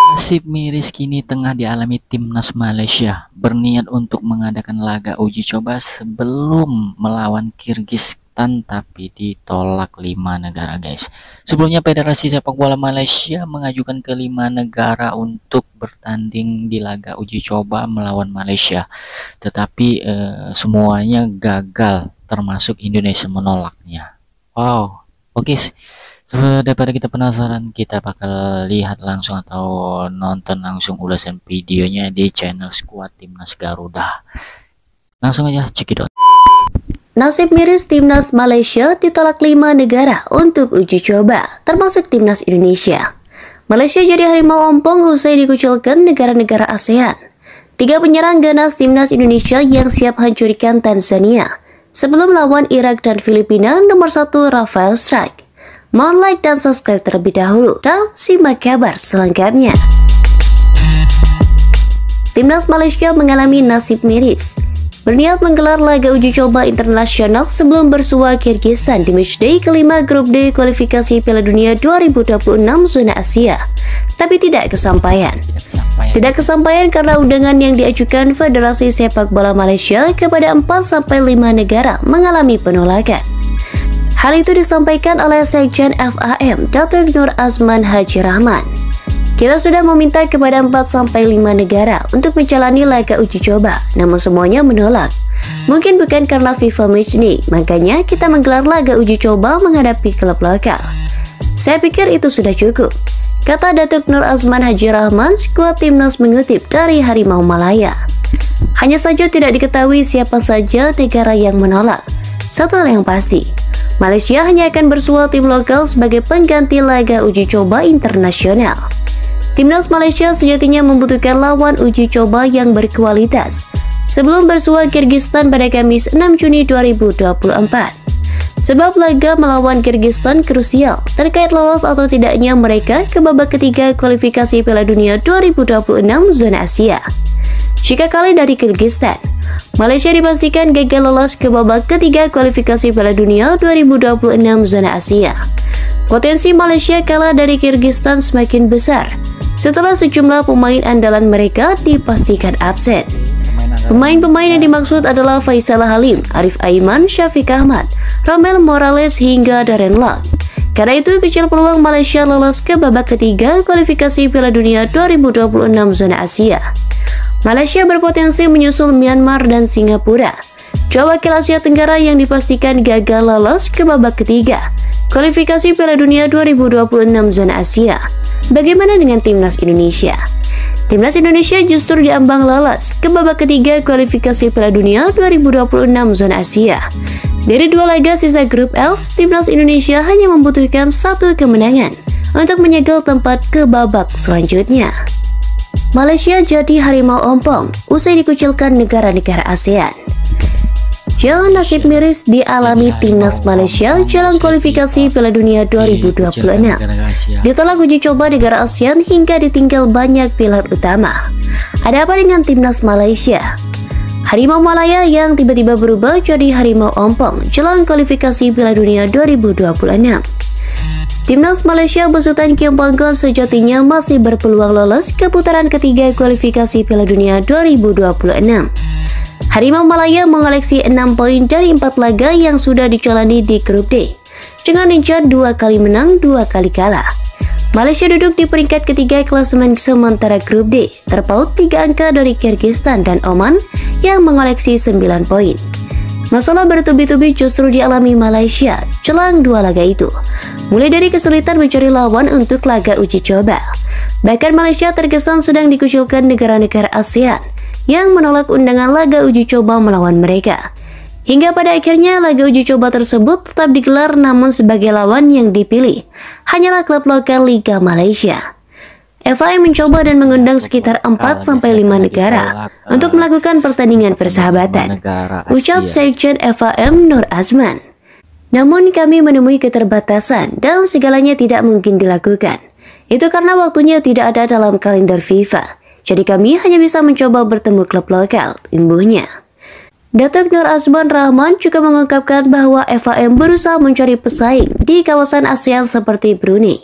Nasib miris kini tengah dialami timnas Malaysia, berniat untuk mengadakan laga uji coba sebelum melawan Kirgistan, tapi ditolak 5 negara, guys. Sebelumnya Federasi Sepak Bola Malaysia mengajukan ke 5 negara untuk bertanding di laga uji coba melawan Malaysia, tetapi semuanya gagal, termasuk Indonesia menolaknya. Wow, oke. Daripada kita penasaran, kita bakal lihat langsung atau nonton langsung ulasan videonya di channel Skuad Timnas Garuda. Langsung aja cekidot. Nasib miris timnas Malaysia ditolak 5 negara untuk uji coba, termasuk timnas Indonesia. Malaysia jadi harimau ompong usai dikucilkan negara-negara ASEAN. 3 penyerang ganas timnas Indonesia yang siap hancurkan Tanzania sebelum lawan Irak dan Filipina. Nomor 1 Rafael Strike. Mohon like dan subscribe terlebih dahulu dan simak kabar selengkapnya. Timnas Malaysia mengalami nasib miris. Berniat menggelar laga uji coba internasional sebelum bersua Kirgistan di matchday kelima grup D kualifikasi Piala Dunia 2026 zona Asia, tapi tidak kesampaian. Tidak kesampaian karena undangan yang diajukan Federasi Sepak Bola Malaysia kepada 4-5 negara mengalami penolakan. Hal itu disampaikan oleh Sekjen FAM, Datuk Nur Azman Haji Rahman. Kita sudah meminta kepada 4-5 negara untuk menjalani laga uji coba, namun semuanya menolak. Mungkin bukan karena FIFA Matchday, makanya kita menggelar laga uji coba menghadapi klub lokal. Saya pikir itu sudah cukup, kata Datuk Nur Azman Haji Rahman. Skuad timnas mengutip dari Harimau Malaya. Hanya saja tidak diketahui siapa saja negara yang menolak. Satu hal yang pasti, Malaysia hanya akan bersua tim lokal sebagai pengganti laga uji coba internasional. Timnas Malaysia sejatinya membutuhkan lawan uji coba yang berkualitas sebelum bersua Kirgistan pada Kamis 6 Juni 2024. Sebab laga melawan Kirgistan krusial terkait lolos atau tidaknya mereka ke babak ketiga kualifikasi Piala Dunia 2026 zona Asia. Jika kalah dari Kirgistan, Malaysia dipastikan gagal lolos ke babak ketiga kualifikasi Piala Dunia 2026 zona Asia. Potensi Malaysia kalah dari Kirgistan semakin besar setelah sejumlah pemain andalan mereka dipastikan absen. Pemain-pemain yang dimaksud adalah Faisal Halim, Arif Aiman, Syafiq Ahmad, Romel Morales hingga Darren Lock. Karena itu kecil peluang Malaysia lolos ke babak ketiga kualifikasi Piala Dunia 2026 zona Asia. Malaysia berpotensi menyusul Myanmar dan Singapura, dua wakil Asia Tenggara yang dipastikan gagal lolos ke babak ketiga kualifikasi Piala Dunia 2026 zona Asia. Bagaimana dengan timnas Indonesia? Timnas Indonesia justru diambang lolos ke babak ketiga kualifikasi Piala Dunia 2026 zona Asia. Dari 2 laga sisa grup F, timnas Indonesia hanya membutuhkan 1 kemenangan untuk menyegel tempat ke babak selanjutnya. Malaysia jadi harimau ompong usai dikucilkan negara-negara ASEAN. Jalan nasib miris dialami timnas Malaysia jelang kualifikasi Piala Dunia 2026. Ditolak uji coba negara ASEAN hingga ditinggal banyak pilar utama. Ada apa dengan timnas Malaysia? Harimau Malaya yang tiba-tiba berubah jadi harimau ompong jelang kualifikasi Piala Dunia 2026. Timnas Malaysia besutan Kim Pangkon sejatinya masih berpeluang lolos ke putaran ketiga kualifikasi Piala Dunia 2026. Harimau Malaya mengoleksi 6 poin dari 4 laga yang sudah dijalani di grup D, dengan rincian 2 kali menang, 2 kali kalah. Malaysia duduk di peringkat ketiga klasemen sementara grup D, terpaut 3 angka dari Kirgistan dan Oman yang mengoleksi 9 poin. Masalah bertubi-tubi justru dialami Malaysia jelang 2 laga itu, mulai dari kesulitan mencari lawan untuk laga uji coba. Bahkan Malaysia terkesan sedang dikucilkan negara-negara ASEAN yang menolak undangan laga uji coba melawan mereka. Hingga pada akhirnya laga uji coba tersebut tetap digelar, namun sebagai lawan yang dipilih hanyalah klub lokal Liga Malaysia. FAM mencoba dan mengundang sekitar 4-5 negara untuk melakukan pertandingan persahabatan, ucap Sekjen FAM Nur Azman. Namun kami menemui keterbatasan dan segalanya tidak mungkin dilakukan. Itu karena waktunya tidak ada dalam kalender FIFA. Jadi kami hanya bisa mencoba bertemu klub lokal, imbuhnya. Datuk Nur Azman Rahman juga mengungkapkan bahwa FAM berusaha mencari pesaing di kawasan ASEAN seperti Brunei.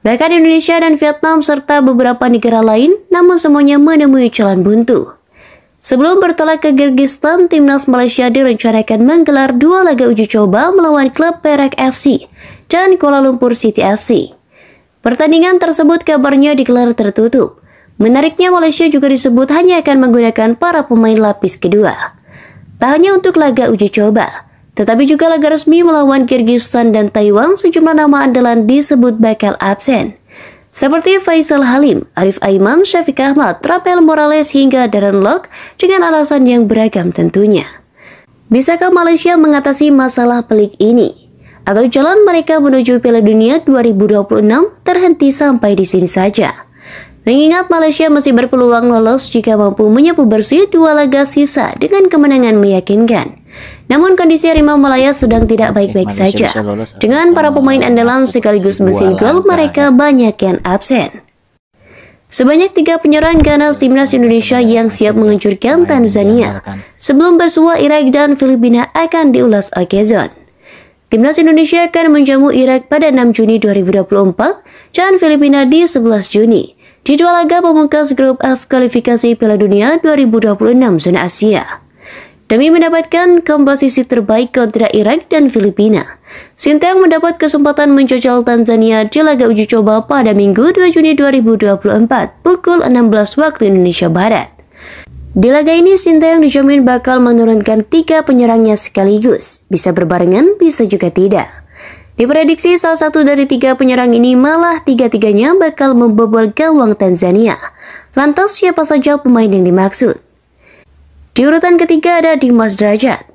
Bahkan Indonesia dan Vietnam serta beberapa negara lain, namun semuanya menemui jalan buntu. Sebelum bertolak ke Kyrgyzstan, timnas Malaysia direncanakan menggelar 2 laga uji coba melawan klub Perak FC dan Kuala Lumpur City FC. Pertandingan tersebut kabarnya digelar tertutup. Menariknya, Malaysia juga disebut hanya akan menggunakan para pemain lapis kedua. Tak hanya untuk laga uji coba, tetapi juga laga resmi melawan Kyrgyzstan dan Taiwan, sejumlah nama andalan disebut bakal absen. Seperti Faisal Halim, Arif Aiman, Syafiq Ahmad, Rafael Morales hingga Darren Lock dengan alasan yang beragam tentunya. Bisakah Malaysia mengatasi masalah pelik ini? Atau jalan mereka menuju Piala Dunia 2026 terhenti sampai di sini saja? Mengingat Malaysia masih berpeluang lolos jika mampu menyapu bersih 2 laga sisa dengan kemenangan meyakinkan. Namun kondisi Harimau Malaya sedang tidak baik-baik saja. Dengan para pemain andalan sekaligus mesin gol mereka banyak yang absen. Sebanyak 3 penyerang ganas timnas Indonesia yang siap menghancurkan Tanzania. Sebelum bersua, Irak dan Filipina akan diulas Okezon. Timnas Indonesia akan menjamu Irak pada 6 Juni 2024 dan Filipina di 11 Juni. Di 2 laga pemungkas grup F kualifikasi Piala Dunia 2026 zona Asia. Demi mendapatkan komposisi terbaik kontra Irak dan Filipina, Sinteyong mendapat kesempatan menjajal Tanzania di laga uji coba pada Minggu 2 Juni 2024 pukul 16 waktu Indonesia Barat. Di laga ini, Sinteyong dijamin bakal menurunkan 3 penyerangnya sekaligus, bisa berbarengan, bisa juga tidak. Diprediksi salah satu dari 3 penyerang ini malah 3-tiganya bakal membobol gawang Tanzania. Lantas siapa saja pemain yang dimaksud? Di urutan ketiga ada Dimas Derajat.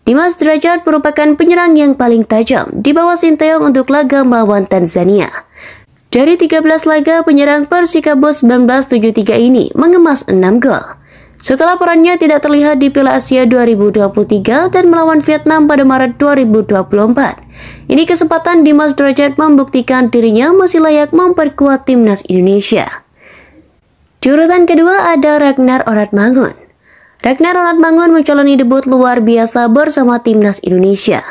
Dimas Derajat merupakan penyerang yang paling tajam di bawah Sinteyong untuk laga melawan Tanzania. Dari 13 laga, penyerang Persikabo 1973 ini mengemas 6 gol. Setelah perannya tidak terlihat di Piala Asia 2023 dan melawan Vietnam pada Maret 2024. Ini kesempatan Dimas Derajat membuktikan dirinya masih layak memperkuat timnas Indonesia. Di urutan kedua ada Ragnar Oratmangun. Ragnar Oratmangun menjalani debut luar biasa bersama timnas Indonesia.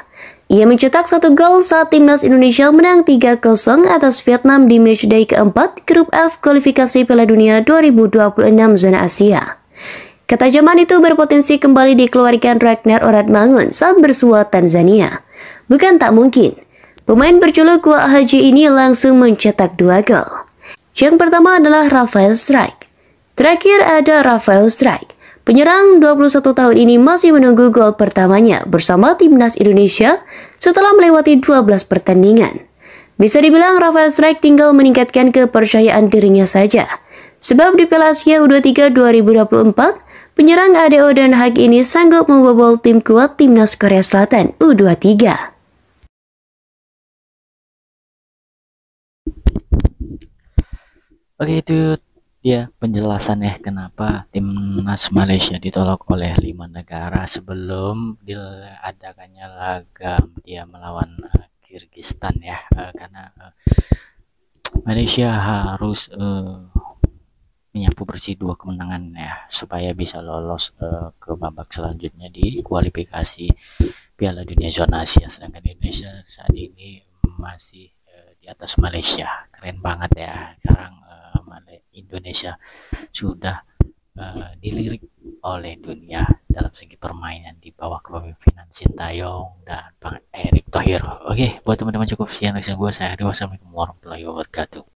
Ia mencetak 1 gol saat timnas Indonesia menang 3-0 atas Vietnam di matchday keempat grup F kualifikasi Piala Dunia 2026 zona Asia. Ketajaman itu berpotensi kembali dikeluarkan Ragnar Oratmangun saat bersua Tanzania. Bukan tak mungkin, pemain berjuluk Wak Haji ini langsung mencetak 2 gol. Yang pertama adalah Rafael Strijk. Terakhir ada Rafael Strijk. Penyerang 21 tahun ini masih menunggu gol pertamanya bersama timnas Indonesia setelah melewati 12 pertandingan. Bisa dibilang Rafael Strijk tinggal meningkatkan kepercayaan dirinya saja. Sebab di Piala Asia U23 2024, penyerang ADO Den Haag ini sanggup membobol tim kuat timnas Korea Selatan U23. Oke, itu dia penjelasan ya kenapa timnas Malaysia ditolak oleh 5 negara sebelum diadakannya laga dia melawan Kyrgyzstan ya, karena Malaysia harus menyapu bersih 2 kemenangan ya supaya bisa lolos ke babak selanjutnya di kualifikasi Piala Dunia zona Asia. Sedangkan Indonesia saat ini masih di atas Malaysia. Keren banget ya sekarang Indonesia sudah dilirik oleh dunia dalam segi permainan di bawah kepemimpinan Sintayong dan Bang Erick Thohir. Oke, buat teman-teman cukup sekian reaction gue. Saya Ari, wassalamualaikum warahmatullahi wabarakatuh.